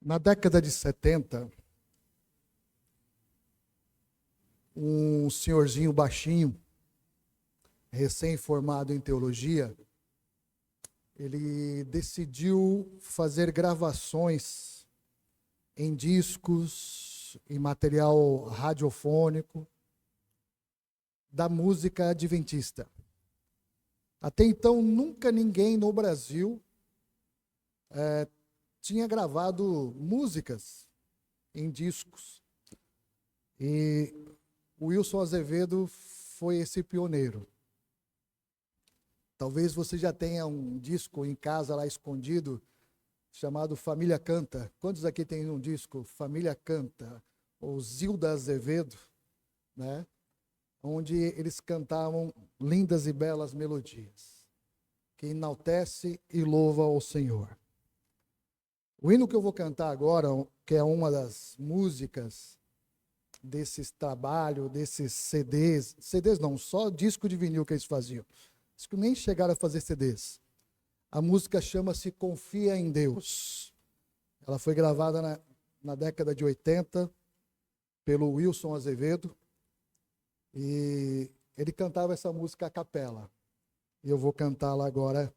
Na década de 70, um senhorzinho baixinho, recém-formado em teologia, ele decidiu fazer gravações em discos, em material radiofônico, da música adventista. Até então, nunca ninguém no Brasil tinha gravado músicas em discos. E o Wilson Azevedo foi esse pioneiro. Talvez você já tenha um disco em casa lá escondido, chamado Família Canta. Quantos aqui tem um disco Família Canta? Ou Zilda Azevedo, né? Onde eles cantavam lindas e belas melodias, que enaltece e louva ao Senhor. O hino que eu vou cantar agora, que é uma das músicas desses trabalhos, desses CDs não, só disco de vinil que eles faziam. Acho que nem chegaram a fazer CDs. A música chama-se Confia em Deus. Ela foi gravada na década de 80 pelo Wilson Azevedo e ele cantava essa música a capela. E eu vou cantá-la agora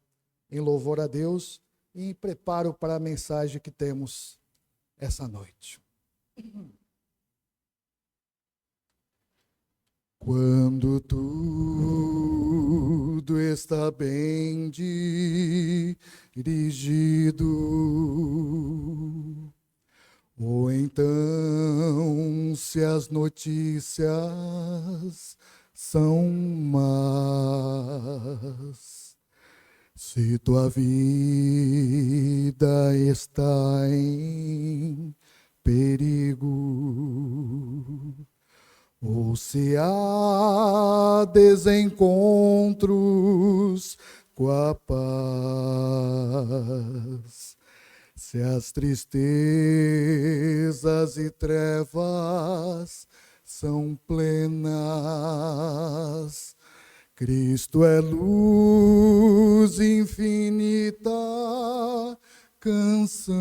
em louvor a Deus e em preparo para a mensagem que temos essa noite. Quando tudo está bem dirigido, ou então se as notícias são más, se tua vida está em perigo, ou se há desencontros com a paz, se as tristezas e trevas são plenas, Cristo é luz infinita, canção.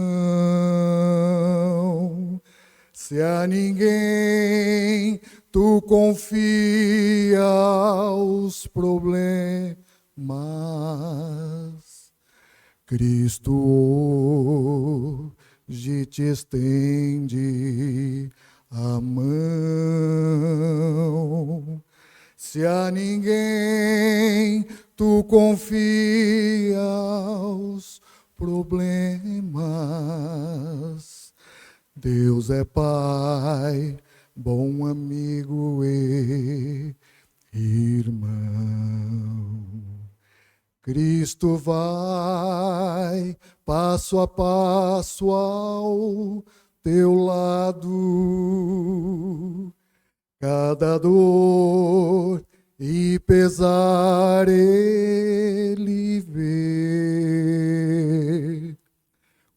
Se a ninguém tu confia os problemas, Cristo hoje te estende a mão. Se a ninguém tu confia os problemas, Deus é Pai, bom amigo e irmão. Cristo vai passo a passo ao teu lado. Cada dor e pesar ele vê.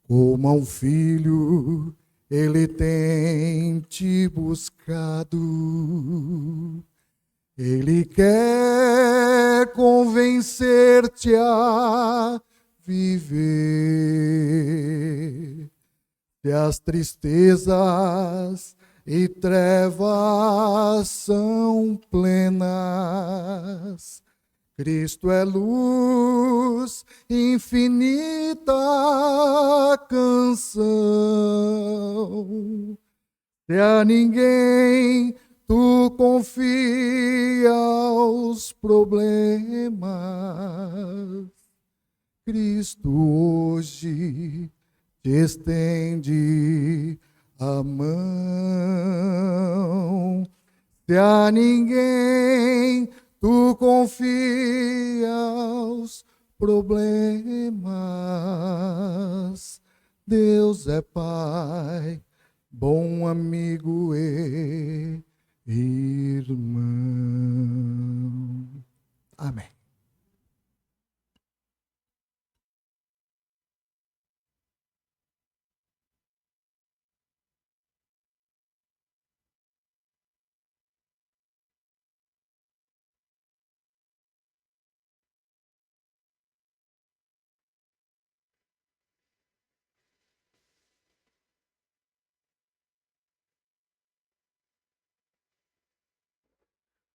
Como a um filho ele tem te buscado. Ele quer convencer-te a viver. Se as tristezas e trevas são plenas, Cristo é luz infinita, canção. Se a ninguém tu confia os problemas, Cristo hoje te estende a mão. Se a ninguém tu confia os problemas, Deus é Pai, bom amigo e irmão. Amém.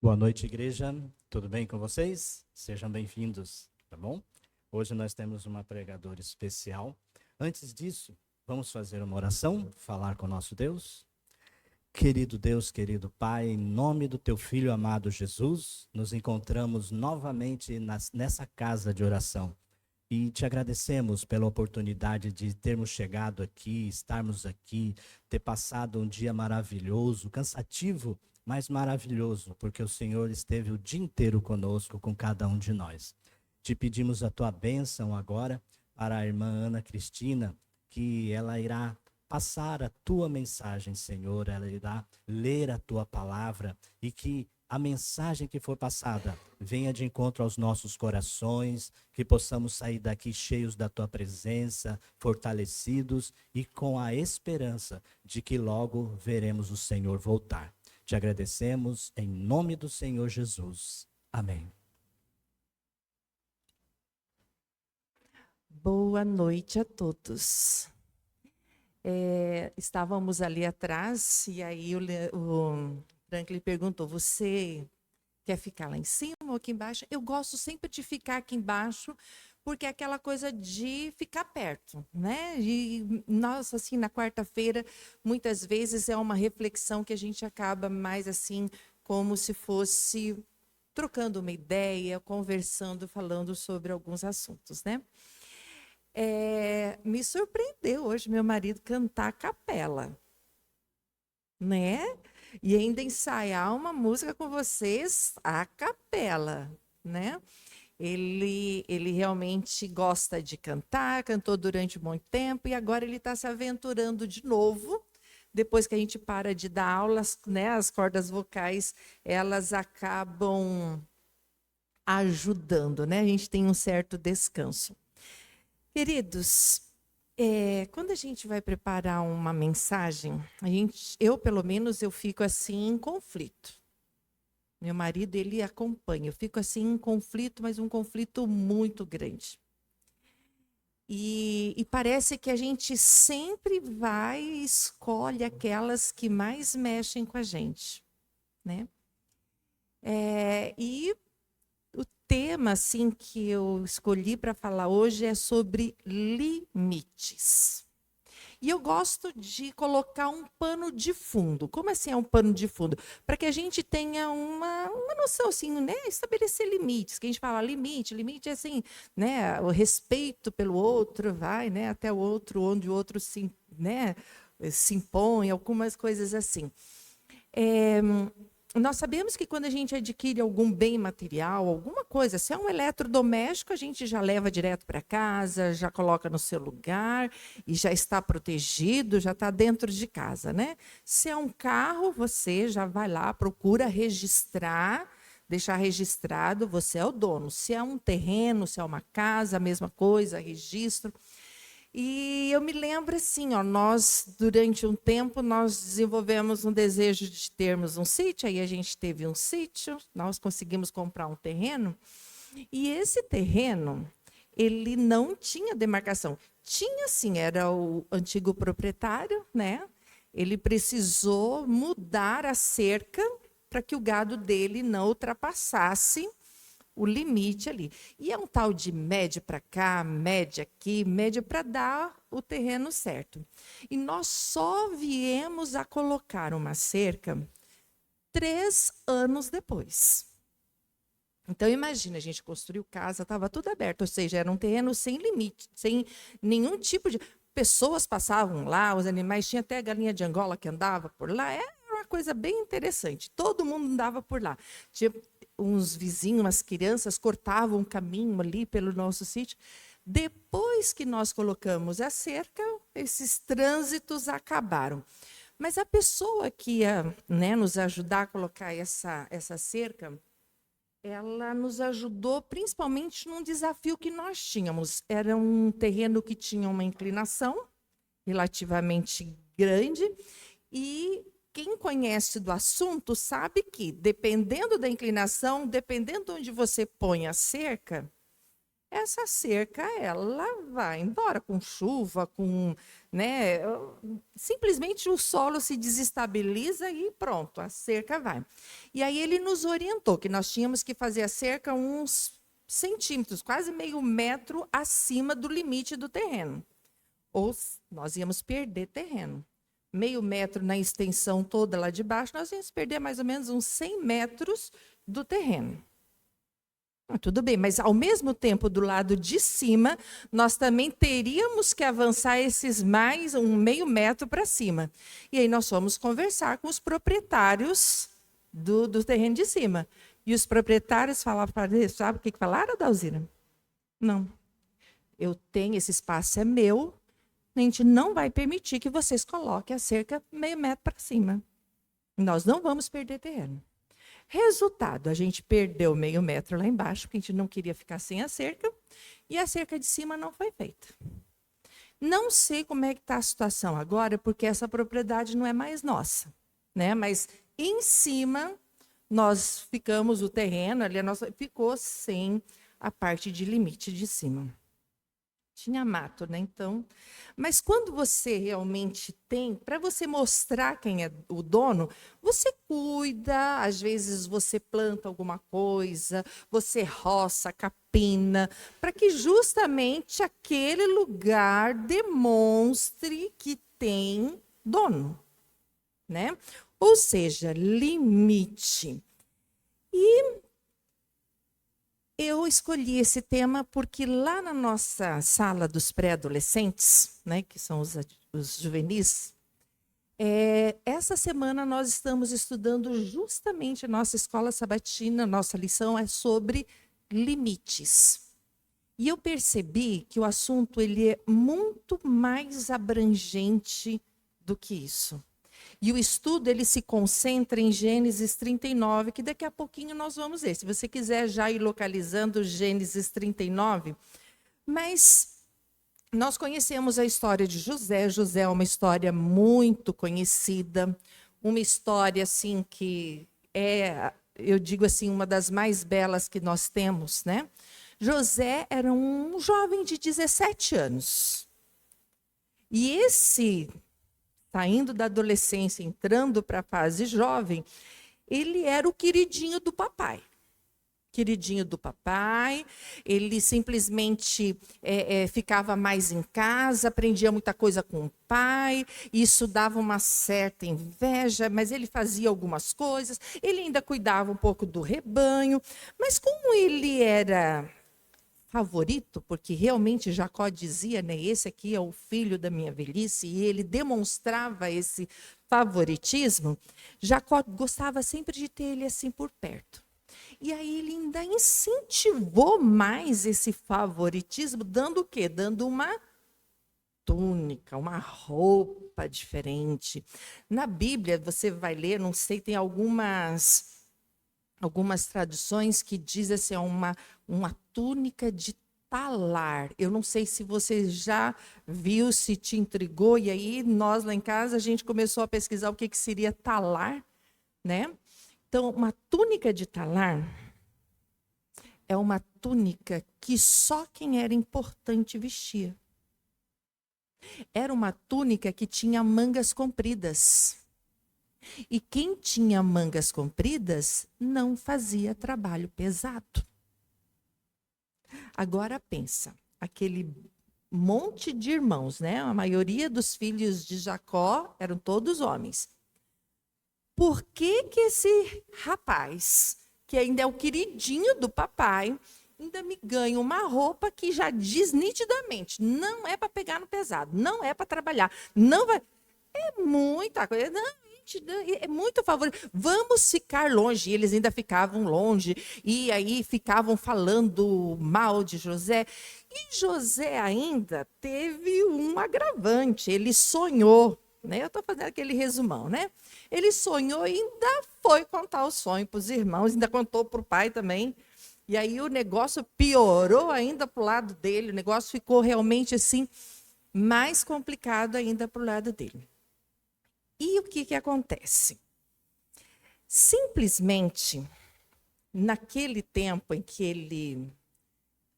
Boa noite, igreja. Tudo bem com vocês? Sejam bem-vindos, tá bom? Hoje nós temos uma pregadora especial. Antes disso, vamos fazer uma oração, falar com o nosso Deus. Querido Deus, querido Pai, em nome do teu Filho amado Jesus, nos encontramos novamente nessa casa de oração. E te agradecemos pela oportunidade de termos chegado aqui, estarmos aqui, ter passado um dia maravilhoso, cansativo, mas maravilhoso, porque o Senhor esteve o dia inteiro conosco, com cada um de nós. Te pedimos a tua bênção agora para a irmã Ana Cristina, que ela irá passar a tua mensagem, Senhor, ela irá ler a tua palavra e que a mensagem que for passada venha de encontro aos nossos corações, que possamos sair daqui cheios da tua presença, fortalecidos e com a esperança de que logo veremos o Senhor voltar. Te agradecemos em nome do Senhor Jesus. Amém. Boa noite a todos. Estávamos ali atrás e aí o Franklin perguntou, você quer ficar lá em cima ou aqui embaixo? Eu gosto sempre de ficar aqui embaixo, porque é aquela coisa de ficar perto, né? E nós, assim, na quarta-feira, muitas vezes é uma reflexão que a gente acaba mais assim, como se fosse trocando uma ideia, conversando, falando sobre alguns assuntos, né? Me surpreendeu hoje meu marido cantar a capela, né? E ainda ensaiar uma música com vocês a capela, né? Ele realmente gosta de cantar, cantou durante muito tempo e agora ele está se aventurando de novo. Depois que a gente para de dar aulas, né, as cordas vocais, elas acabam ajudando, né? A gente tem um certo descanso. Queridos, quando a gente vai preparar uma mensagem, eu pelo menos eu fico assim em conflito. Meu marido, ele acompanha. Eu fico assim em conflito, mas um conflito muito grande. E parece que a gente sempre vai e escolhe aquelas que mais mexem com a gente, né? E o tema assim que eu escolhi para falar hoje é sobre limites. E eu gosto de colocar um pano de fundo. Como assim é um pano de fundo? Para que a gente tenha uma noção, assim, né? Estabelecer limites. Que a gente fala limite é assim, né? O respeito pelo outro, vai, né? Até o outro, onde o outro né? Se impõe, algumas coisas assim. Nós sabemos que quando a gente adquire algum bem material, alguma coisa, se é um eletrodoméstico, a gente já leva direto para casa, já coloca no seu lugar e já está protegido, já está dentro de casa, né? Se é um carro, você já vai lá, procura registrar, deixar registrado, você é o dono. Se é um terreno, se é uma casa, a mesma coisa, registro. E eu me lembro assim, nós, durante um tempo, nós desenvolvemos um desejo de termos um sítio, aí a gente teve um sítio, nós conseguimos comprar um terreno, e esse terreno, ele não tinha demarcação. Tinha sim, era o antigo proprietário, né? Ele precisou mudar a cerca para que o gado dele não ultrapassasse o limite ali. E é um tal de média para cá, média aqui, média para dar o terreno certo. E nós só viemos a colocar uma cerca 3 anos depois. Então, imagina, a gente construiu casa, estava tudo aberto, ou seja, era um terreno sem limite, sem nenhum tipo de... Pessoas passavam lá, os animais, tinha até a galinha de Angola que andava por lá, era uma coisa bem interessante, todo mundo andava por lá. Tinha uns vizinhos, umas crianças, cortavam um caminho ali pelo nosso sítio. Depois que nós colocamos a cerca, esses trânsitos acabaram. Mas a pessoa que ia, né, nos ajudar a colocar essa cerca, ela nos ajudou principalmente num desafio que nós tínhamos. Era um terreno que tinha uma inclinação relativamente grande e quem conhece do assunto sabe que, dependendo da inclinação, dependendo de onde você põe a cerca, essa cerca ela vai embora com chuva, né, simplesmente o solo se desestabiliza e pronto, a cerca vai. E aí ele nos orientou que nós tínhamos que fazer a cerca uns centímetros, quase meio metro acima do limite do terreno. Ou nós íamos perder terreno. Meio metro na extensão toda lá de baixo, nós íamos perder mais ou menos uns 100 metros do terreno. Tudo bem, mas ao mesmo tempo, do lado de cima, nós também teríamos que avançar esses mais um meio metro para cima. E aí nós fomos conversar com os proprietários do terreno de cima. E os proprietários falavam, sabe o que falaram, Dalzira? Não, eu tenho, esse espaço é meu, a gente não vai permitir que vocês coloquem a cerca meio metro para cima. Nós não vamos perder terreno. Resultado, a gente perdeu meio metro lá embaixo, porque a gente não queria ficar sem a cerca, e a cerca de cima não foi feita. Não sei como é que está a situação agora, porque essa propriedade não é mais nossa, né? Mas em cima, nós ficamos, o terreno ali, ficou sem a parte de limite de cima. Tinha mato, né? Então, mas quando você realmente tem, para você mostrar quem é o dono, você cuida, às vezes você planta alguma coisa, você roça, capina, para que justamente aquele lugar demonstre que tem dono, né? Ou seja, limite. E eu escolhi esse tema porque lá na nossa sala dos pré-adolescentes, né, que são os juvenis, essa semana nós estamos estudando justamente a nossa escola sabatina, nossa lição é sobre limites. E eu percebi que o assunto ele é muito mais abrangente do que isso. E o estudo ele se concentra em Gênesis 39, que daqui a pouquinho nós vamos ver. Se você quiser já ir localizando Gênesis 39. Mas nós conhecemos a história de José. José é uma história muito conhecida. Uma história assim que é, eu digo assim, uma das mais belas que nós temos, né? José era um jovem de 17 anos. E esse, saindo da adolescência, entrando para a fase jovem, ele era o queridinho do papai. Queridinho do papai, ele simplesmente ficava mais em casa, aprendia muita coisa com o pai, isso dava uma certa inveja, mas ele fazia algumas coisas, ele ainda cuidava um pouco do rebanho, mas como ele era favorito, porque realmente Jacó dizia, né, esse aqui é o filho da minha velhice, e ele demonstrava esse favoritismo, Jacó gostava sempre de ter ele assim por perto. E aí ele ainda incentivou mais esse favoritismo, dando o quê? Dando uma túnica, uma roupa diferente. Na Bíblia, você vai ler, não sei, tem algumas traduções que dizem assim, uma túnica de talar. Eu não sei se você já viu, se te intrigou, e aí nós lá em casa a gente começou a pesquisar o que seria talar, né? Então, uma túnica de talar é uma túnica que só quem era importante vestia. Era uma túnica que tinha mangas compridas. E quem tinha mangas compridas não fazia trabalho pesado. Agora pensa, aquele monte de irmãos, né? A maioria dos filhos de Jacó eram todos homens. Por que esse rapaz, que ainda é o queridinho do papai, ainda me ganha uma roupa que já diz nitidamente, não é para pegar no pesado, não é para trabalhar, não vai... É muita coisa, não, é muito favorito. Vamos ficar longe. E eles ainda ficavam longe. E aí ficavam falando mal de José. E José ainda teve um agravante. Ele sonhou, né? Eu estou fazendo aquele resumão, né? Ele sonhou e ainda foi contar o sonho para os irmãos. Ainda contou para o pai também. E aí o negócio piorou ainda para o lado dele. O negócio ficou realmente assim, mais complicado ainda para o lado dele. E o que acontece? Simplesmente, naquele tempo em que ele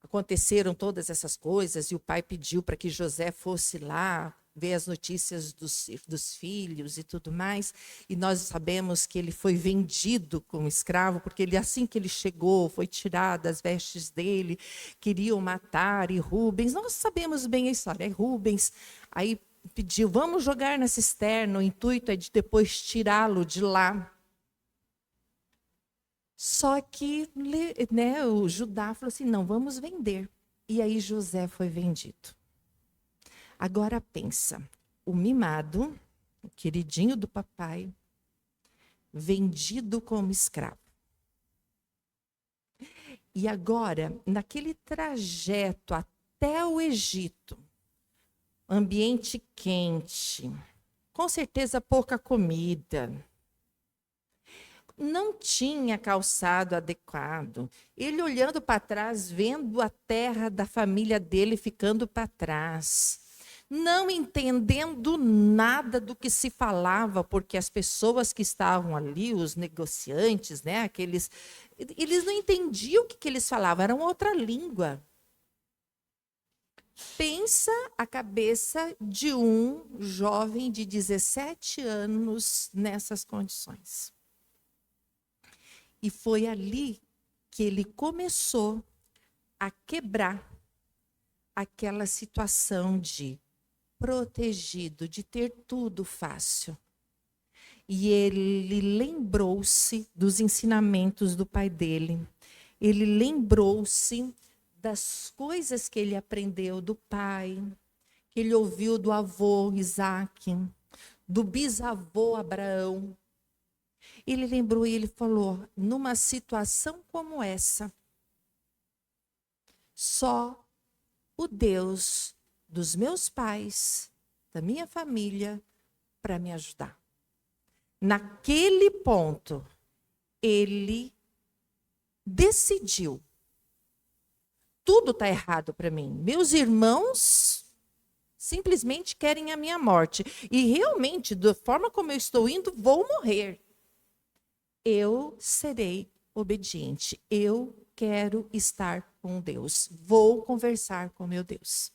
aconteceram todas essas coisas e o pai pediu para que José fosse lá ver as notícias dos filhos e tudo mais, e nós sabemos que ele foi vendido como escravo, porque ele, assim que ele chegou, foi tirado as vestes dele, queriam matar, e Rubens, nós sabemos bem a história, Rubens, aí pediu, vamos jogar na cisterna, o intuito é de depois tirá-lo de lá. Só que né, o Judá falou assim, não, vamos vender. E aí José foi vendido. Agora pensa, o mimado, o queridinho do papai, vendido como escravo. E agora, naquele trajeto até o Egito, ambiente quente, com certeza pouca comida, não tinha calçado adequado. Ele olhando para trás, vendo a terra da família dele ficando para trás, não entendendo nada do que se falava, porque as pessoas que estavam ali, os negociantes, né, eles não entendiam o que eles falavam, era outra língua. Pensa a cabeça de um jovem de 17 anos nessas condições. E foi ali que ele começou a quebrar aquela situação de protegido, de ter tudo fácil. E ele lembrou-se dos ensinamentos do pai dele. Ele lembrou-se das coisas que ele aprendeu do pai, que ele ouviu do avô Isaac, do bisavô Abraão. Ele lembrou e ele falou, numa situação como essa, só o Deus dos meus pais, da minha família, para me ajudar. Naquele ponto, ele decidiu, tudo está errado para mim. Meus irmãos simplesmente querem a minha morte. E realmente, da forma como eu estou indo, vou morrer. Eu serei obediente. Eu quero estar com Deus. Vou conversar com meu Deus.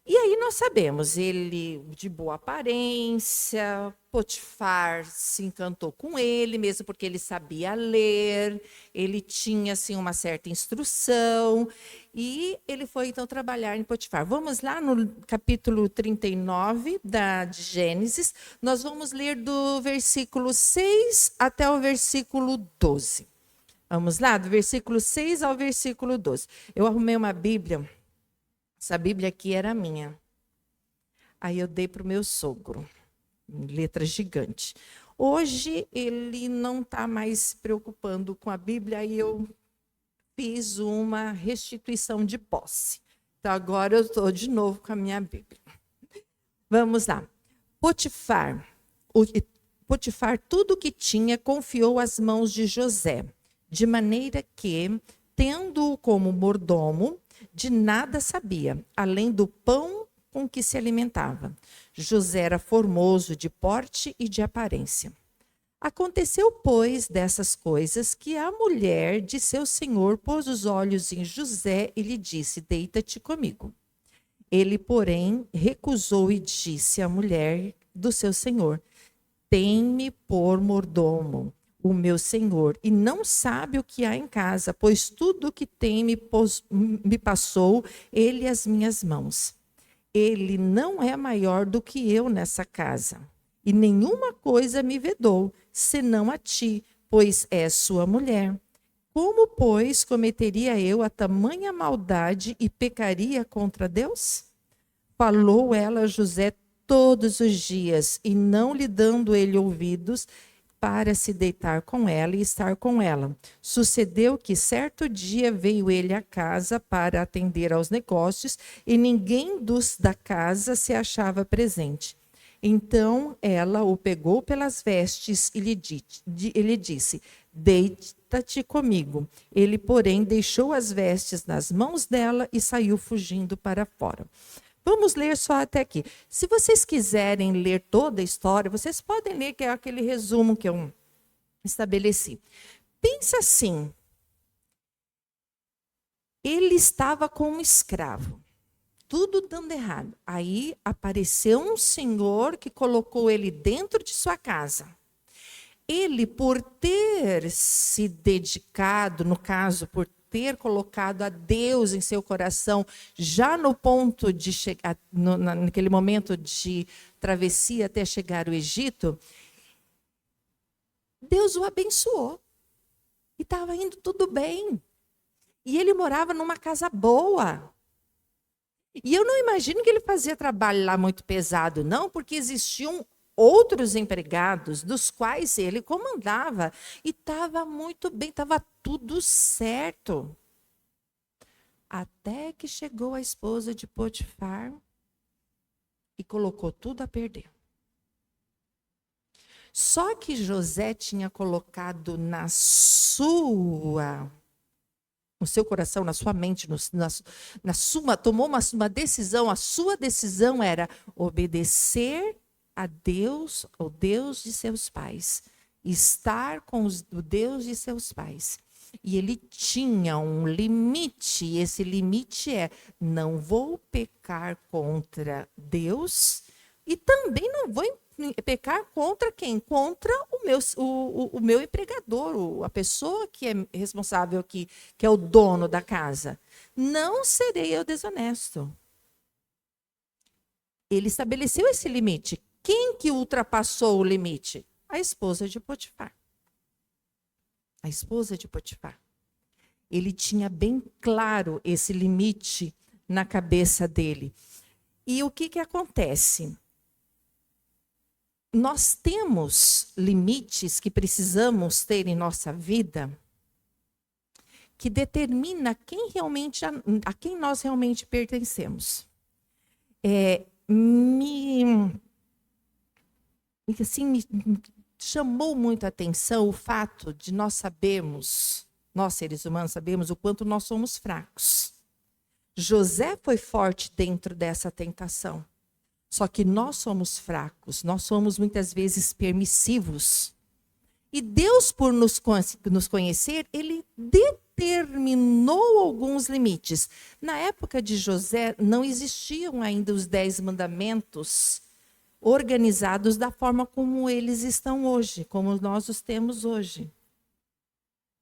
E aí nós sabemos, ele de boa aparência, Potifar se encantou com ele, mesmo porque ele sabia ler, ele tinha assim uma certa instrução, e ele foi então trabalhar em Potifar. Vamos lá no capítulo 39 de Gênesis, nós vamos ler do versículo 6 até o versículo 12. Vamos lá, do versículo 6 ao versículo 12. Eu arrumei uma Bíblia. Essa Bíblia aqui era minha. Aí eu dei para o meu sogro, em letra gigante. Hoje ele não está mais se preocupando com a Bíblia e eu fiz uma restituição de posse. Então agora eu estou de novo com a minha Bíblia. Vamos lá. Potifar, tudo o que tinha, confiou às mãos de José, de maneira que, tendo-o como mordomo, de nada sabia, além do pão com que se alimentava. José era formoso de porte e de aparência. Aconteceu, pois, dessas coisas, que a mulher de seu senhor pôs os olhos em José e lhe disse, deita-te comigo. Ele, porém, recusou e disse à mulher do seu senhor, tem-me por mordomo o meu senhor, e não sabe o que há em casa, pois tudo o que tem me passou ele às minhas mãos. Ele não é maior do que eu nessa casa, e nenhuma coisa me vedou, senão a ti, pois és sua mulher. Como, pois, cometeria eu a tamanha maldade e pecaria contra Deus? Falou ela a José todos os dias, e não lhe dando ele ouvidos, para se deitar com ela e estar com ela. Sucedeu que certo dia veio ele à casa para atender aos negócios e ninguém dos da casa se achava presente. Então ela o pegou pelas vestes e lhe disse, deita-te comigo. Ele, porém, deixou as vestes nas mãos dela e saiu fugindo para fora. Vamos ler só até aqui. Se vocês quiserem ler toda a história, vocês podem ler, que é aquele resumo que eu estabeleci. Pensa assim, Ele estava como escravo, tudo dando errado. Aí apareceu um senhor que colocou ele dentro de sua casa. Ele, por ter se dedicado, no caso, por ter colocado a Deus em seu coração, já no ponto de chegar, naquele momento de travessia até chegar ao Egito, Deus o abençoou. E estava indo tudo bem. E ele morava numa casa boa. E eu não imagino que ele fazia trabalho lá muito pesado, não, porque existiam outros empregados dos quais ele comandava. E estava muito bem, estava tudo certo. Até que chegou a esposa de Potifar e colocou tudo a perder. Só que José tinha colocado no seu coração, na sua mente, tomou uma decisão. A sua decisão era obedecer a Deus, o Deus de seus pais, estar com o Deus de seus pais. E ele tinha um limite, e esse limite é: não vou pecar contra Deus e também não vou pecar contra quem? Contra o meu empregador, a pessoa que é responsável, que é o dono da casa. Não serei eu desonesto. Ele estabeleceu esse limite. Quem que ultrapassou o limite? A esposa de Potifar. A esposa de Potifar. Ele tinha bem claro esse limite na cabeça dele. E o que acontece? Nós temos limites que precisamos ter em nossa vida que determina quem realmente, a quem nós realmente pertencemos. Me chamou muito a atenção o fato de nós seres humanos sabemos o quanto nós somos fracos. José foi forte dentro dessa tentação. Só que nós somos fracos, nós somos muitas vezes permissivos. E Deus, por nos conhecer, ele determinou alguns limites. Na época de José, não existiam ainda os 10 mandamentos organizados da forma como eles estão hoje, como nós os temos hoje.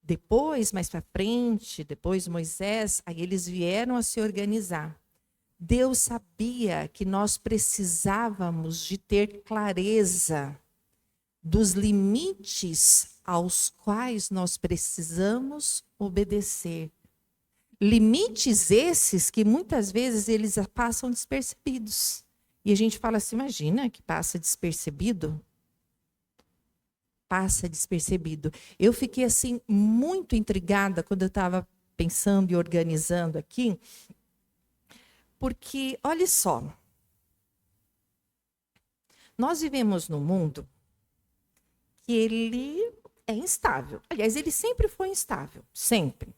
Depois, mais para frente, depois Moisés, aí eles vieram a se organizar. Deus sabia que nós precisávamos de ter clareza dos limites aos quais nós precisamos obedecer. Limites esses que muitas vezes eles passam despercebidos. E a gente fala assim, imagina que passa despercebido? Passa despercebido. Eu fiquei assim muito intrigada quando eu estava pensando e organizando aqui. Porque, olha só, nós vivemos num mundo que ele é instável. Aliás, ele sempre foi instável, sempre.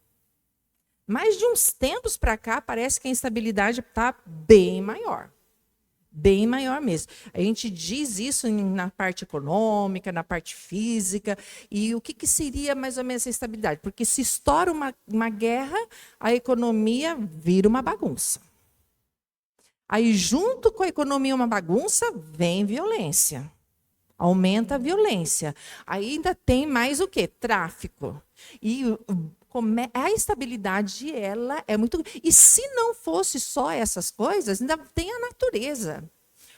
Mas de uns tempos para cá, parece que a instabilidade está bem maior mesmo. A gente diz isso na parte econômica, na parte física. E o que seria mais ou menos essa instabilidade? Porque se estoura uma guerra, a economia vira uma bagunça. Aí, junto com a economia uma bagunça, vem violência. Aumenta a violência. Aí ainda tem mais o quê? Tráfico. E a instabilidade, ela é muito... E se não fosse só essas coisas, ainda tem a natureza.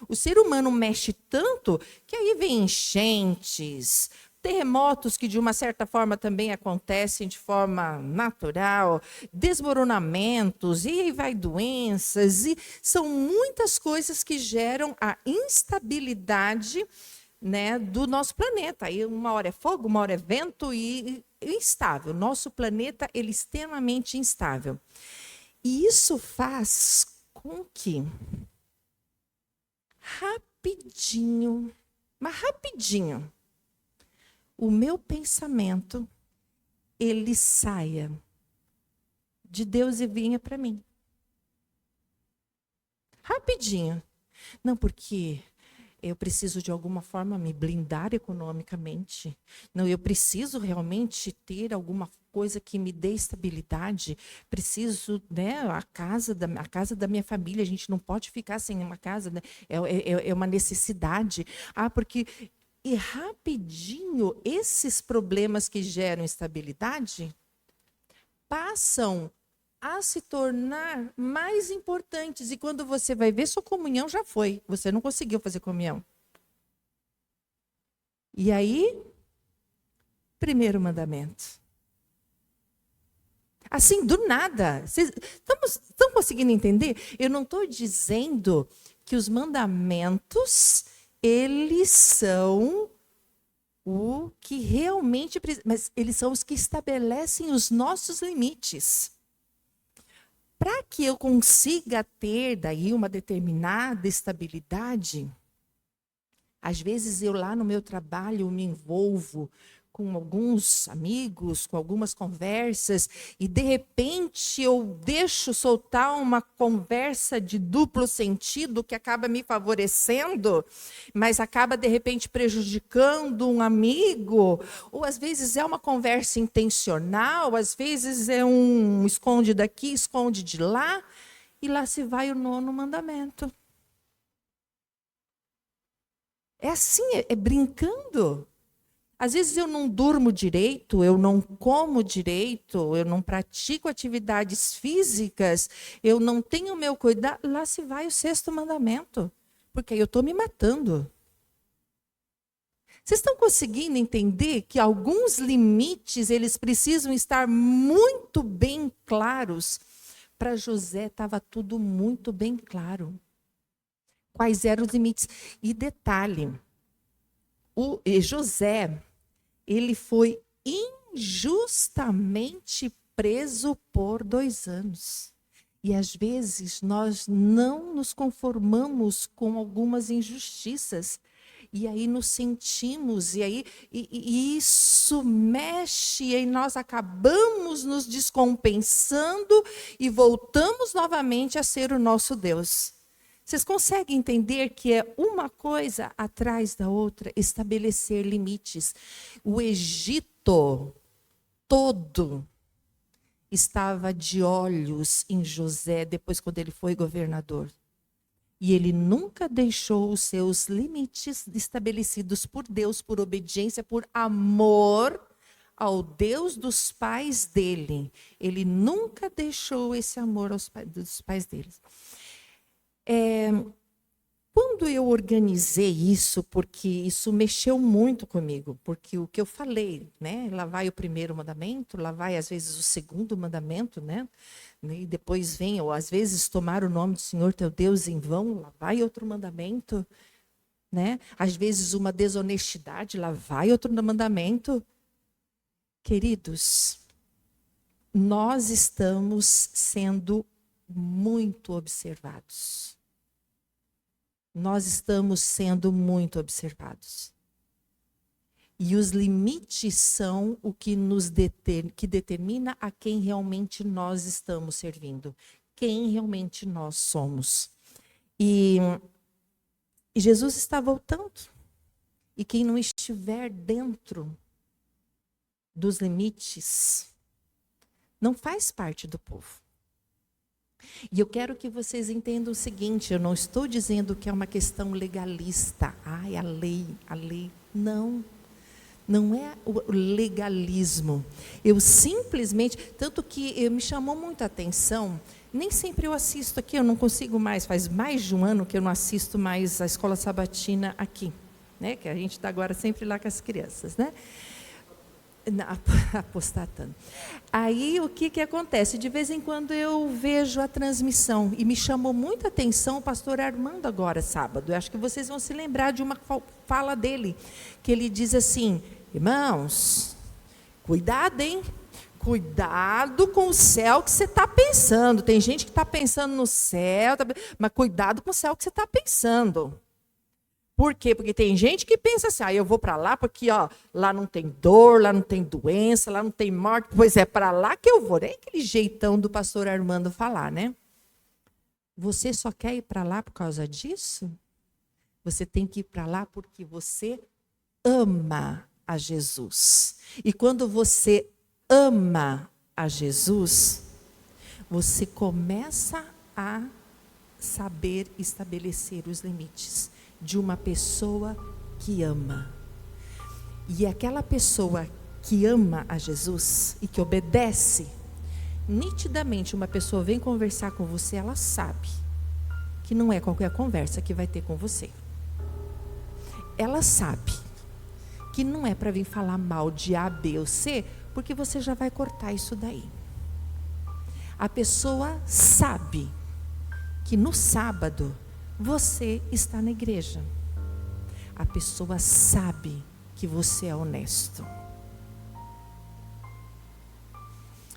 O ser humano mexe tanto que aí vem enchentes, terremotos que de uma certa forma também acontecem de forma natural, desmoronamentos, e aí vai doenças, e são muitas coisas que geram a instabilidade, né, do nosso planeta. Aí uma hora é fogo, uma hora é vento e instável. Nosso planeta, ele é extremamente instável. E isso faz com que rapidinho, o meu pensamento, ele saia de Deus e venha para mim. Rapidinho. Não, porque eu preciso de alguma forma me blindar economicamente. Não, eu preciso realmente ter alguma coisa que me dê estabilidade. Preciso, né, a casa da minha família, a gente não pode ficar sem uma casa, né? É uma necessidade. Porque e rapidinho esses problemas que geram instabilidade passam a se tornar mais importantes. E quando você vai ver, sua comunhão já foi. Você não conseguiu fazer comunhão. E aí, primeiro mandamento. Assim, do nada. Vocês estão conseguindo entender? Eu não estou dizendo que os mandamentos, eles são o que realmente... Mas eles são os que estabelecem os nossos limites. Para que eu consiga ter daí uma determinada estabilidade, às vezes eu lá no meu trabalho me envolvo com alguns amigos, com algumas conversas, e de repente eu deixo soltar uma conversa de duplo sentido que acaba me favorecendo, mas acaba de repente prejudicando um amigo, ou às vezes é uma conversa intencional, às vezes é um esconde daqui, esconde de lá, e lá se vai o 9º mandamento. É assim, é brincando. Às vezes eu não durmo direito, eu não como direito, eu não pratico atividades físicas, eu não tenho o meu cuidado. Lá se vai o 6º mandamento, porque aí eu estou me matando. Vocês estão conseguindo entender que alguns limites, eles precisam estar muito bem claros? Para José estava tudo muito bem claro. Quais eram os limites? E detalhe, José, ele foi injustamente preso por 2 anos. E às vezes nós não nos conformamos com algumas injustiças. E aí nos sentimos, e isso mexe, e aí nós acabamos nos descompensando e voltamos novamente a ser o nosso Deus. Vocês conseguem entender que é uma coisa atrás da outra, estabelecer limites? O Egito todo estava de olhos em José depois quando ele foi governador. E ele nunca deixou os seus limites estabelecidos por Deus, por obediência, por amor ao Deus dos pais dele. Ele nunca deixou esse amor dos pais dele. Quando eu organizei isso, porque isso mexeu muito comigo, porque o que eu falei, né? Lá vai o 1º mandamento, lá vai às vezes o 2º mandamento, né? E depois vem, ou às vezes tomar o nome do Senhor teu Deus em vão, lá vai outro mandamento, né? Às vezes uma desonestidade, lá vai outro mandamento. Queridos, nós estamos sendo muito observados. Nós estamos sendo muito observados. E os limites são o que que determina a quem realmente nós estamos servindo, quem realmente nós somos. E Jesus está voltando. E quem não estiver dentro dos limites não faz parte do povo. E eu quero que vocês entendam o seguinte, eu não estou dizendo que é uma questão legalista. Ai, a lei. Não. Não é o legalismo. Eu simplesmente, tanto que me chamou muita atenção, nem sempre eu assisto aqui, eu não consigo mais, faz mais de um ano que eu não assisto mais a escola sabatina aqui, né? Que a gente está agora sempre lá com as crianças, né? Apostatando. Aí o que acontece? De vez em quando eu vejo a transmissão e me chamou muita atenção o pastor Armando agora, sábado. Eu acho que vocês vão se lembrar de uma fala dele, que ele diz assim: irmãos, cuidado, hein? Cuidado com o céu que você está pensando. Tem gente que está pensando no céu, mas cuidado com o céu que você está pensando. Por quê? Porque tem gente que pensa assim, eu vou para lá porque lá não tem dor, lá não tem doença, lá não tem morte. Pois é, para lá que eu vou. É aquele jeitão do pastor Armando falar, né? Você só quer ir para lá por causa disso? Você tem que ir para lá porque você ama a Jesus. E quando você ama a Jesus, você começa a saber estabelecer os limites de uma pessoa que ama. E aquela pessoa que ama a Jesus e que obedece, nitidamente uma pessoa vem conversar com você, ela sabe que não é qualquer conversa que vai ter com você. Ela sabe que não é para vir falar mal de A, B ou C, porque você já vai cortar isso daí. A pessoa sabe que no sábado você está na igreja. A pessoa sabe que você é honesto.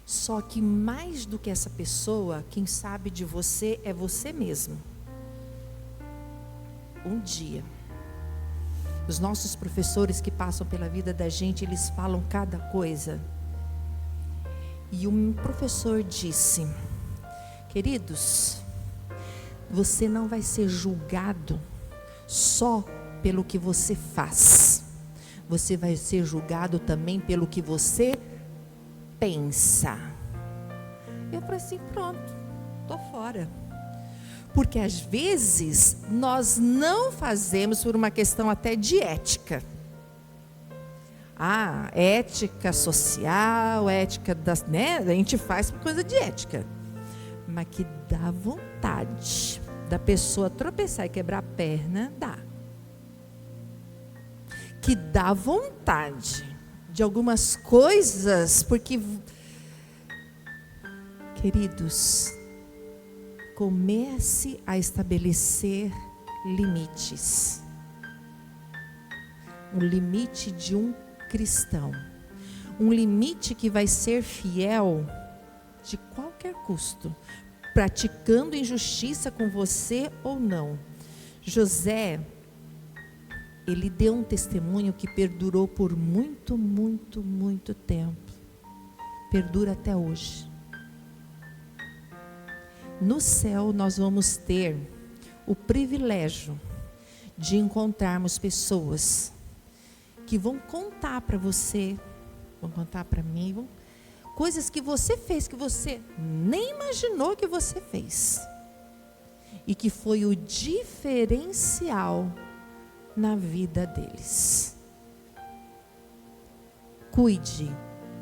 Só que mais do que essa pessoa, quem sabe de você é você mesmo. Um dia, os nossos professores que passam pela vida da gente, eles falam cada coisa. E um professor disse: queridos, você não vai ser julgado só pelo que você faz. Você vai ser julgado também pelo que você pensa. Eu falei assim, pronto, tô fora. Porque às vezes nós não fazemos por uma questão até de ética. Ética social, ética das, né? A gente faz por coisa de ética. Mas que dá vontade da pessoa tropeçar e quebrar a perna, dá. Que dá vontade de algumas coisas, porque, queridos, comece a estabelecer limites. Um limite de um cristão. Um limite que vai ser fiel de qualquer custo, praticando injustiça com você ou não. José, ele deu um testemunho que perdurou por muito, muito, muito tempo. Perdura até hoje. No céu nós vamos ter o privilégio de encontrarmos pessoas que vão contar para você, vão contar para mim, coisas que você fez, que você nem imaginou que você fez. E que foi o diferencial na vida deles. Cuide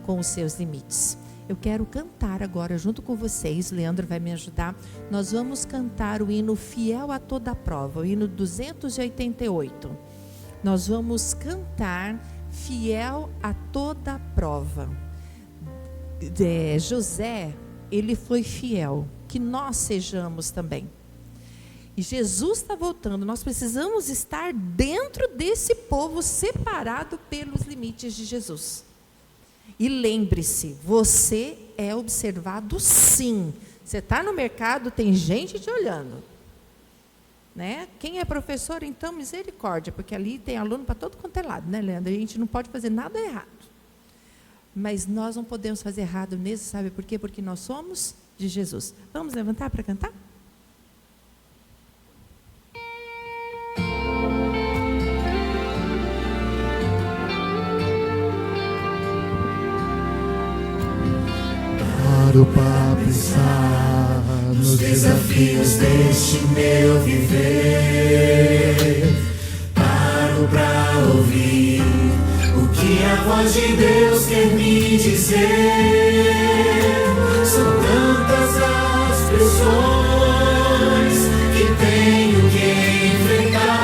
com os seus limites. Eu quero cantar agora junto com vocês, Leandro vai me ajudar. Nós vamos cantar o hino Fiel a Toda Prova, o hino 288. Nós vamos cantar Fiel a Toda Prova. José, ele foi fiel, que nós sejamos também. E Jesus está voltando, nós precisamos estar dentro desse povo, separado pelos limites de Jesus. E lembre-se, você é observado sim. Você está no mercado, tem gente te olhando. Né? Quem é professor, então, misericórdia, porque ali tem aluno para todo quanto é lado, né, Leandro? A gente não pode fazer nada errado. Mas nós não podemos fazer errado mesmo, sabe por quê? Porque nós somos de Jesus. Vamos levantar para cantar? Paro para pensar nos desafios deste meu viver. Paro para ouvir o que a voz de Deus quer me dizer. São tantas as pressões que tenho que enfrentar,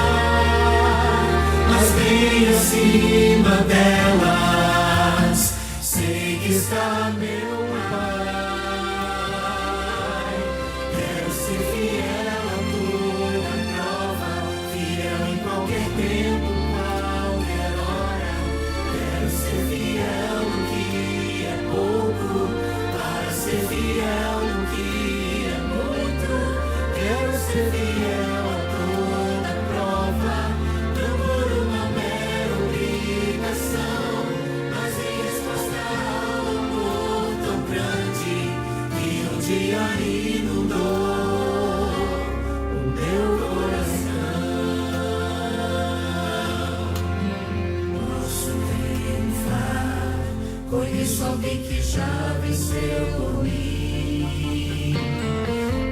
mas bem acima delas sei que está meu Pai. Quero ser fiel a toda prova, fiel em qualquer tempo, qualquer hora. Quero ser fiel no que é pouco, para ser fiel no que é muito. Quero ser fiel a toda prova, não por uma mera obrigação, mas em resposta ao amor tão só vi que já venceu por mim.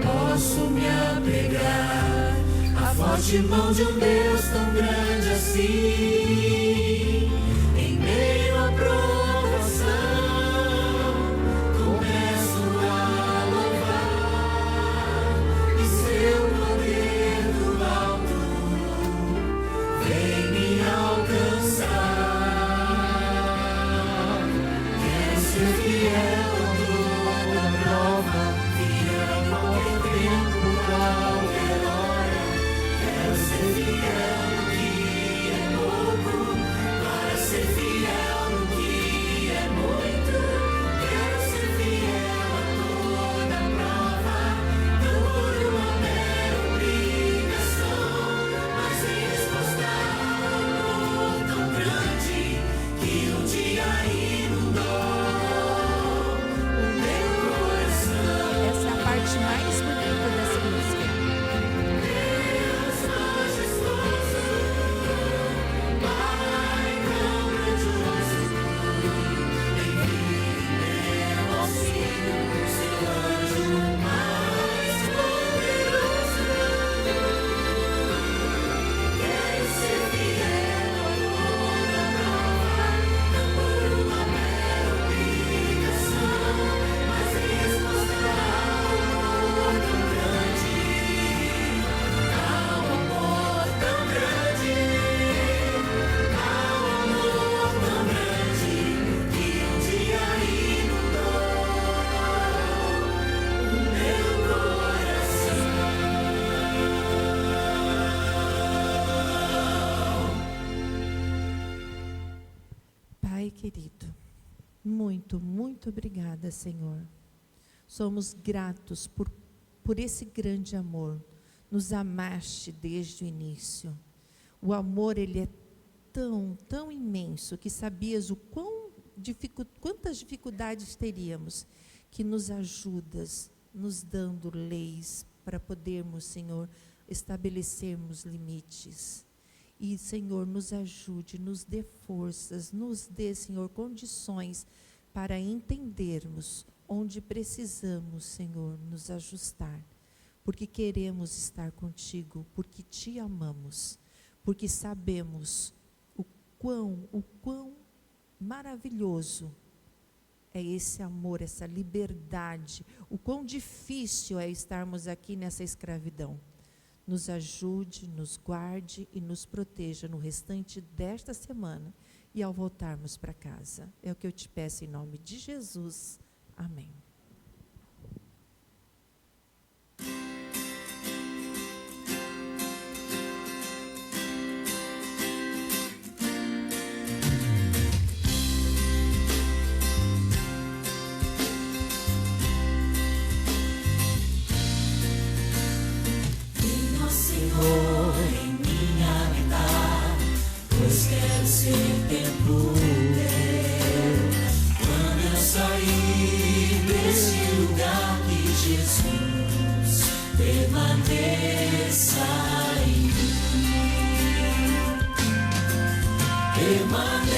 Posso me apegar à forte mão de um Deus tão grande assim. Em meio à provação, começo a louvar, e seu poder do alto vem me alcançar. Quero ser fiel a toda prova, fiel em qualquer tempo, qualquer hora. Quero ser fiel no que é pouco, para ser fiel no que é muito. Quero ser fiel a toda prova, não por uma mera obrigação, mas em resposta a um amor tão grande que um dia inundou o meu coração. Essa é a parte mais bonita dessa música. Deus majestoso, Pai tão grandioso, envie meu auxílio, seu anjo mais poderoso. Quero ser fiel a toda prova, não por uma mera obrigação, mas em resposta a um amor tão grande, ao amor tão grande, ao amor tão grande, que um dia inundou o meu coração. Pai querido, muito, muito obrigada, Senhor. Somos gratos por esse grande amor. Nos amaste desde o início. O amor, ele é tão, tão imenso que sabias quantas dificuldades teríamos, que nos ajudas, nos dando leis para podermos, Senhor, estabelecermos limites. E, Senhor, nos ajude, nos dê forças, nos dê, Senhor, condições para entendermos onde precisamos, Senhor, nos ajustar. Porque queremos estar contigo, porque te amamos, porque sabemos o quão maravilhoso é esse amor, essa liberdade, o quão difícil é estarmos aqui nessa escravidão. Nos ajude, nos guarde e nos proteja no restante desta semana e ao voltarmos para casa. É o que eu te peço em nome de Jesus. Amém. Venha, Senhor, em minha vida, pois quero ser templo teu. Quando eu sair deste lugar, que Jesus permaneça em mim. Permaneça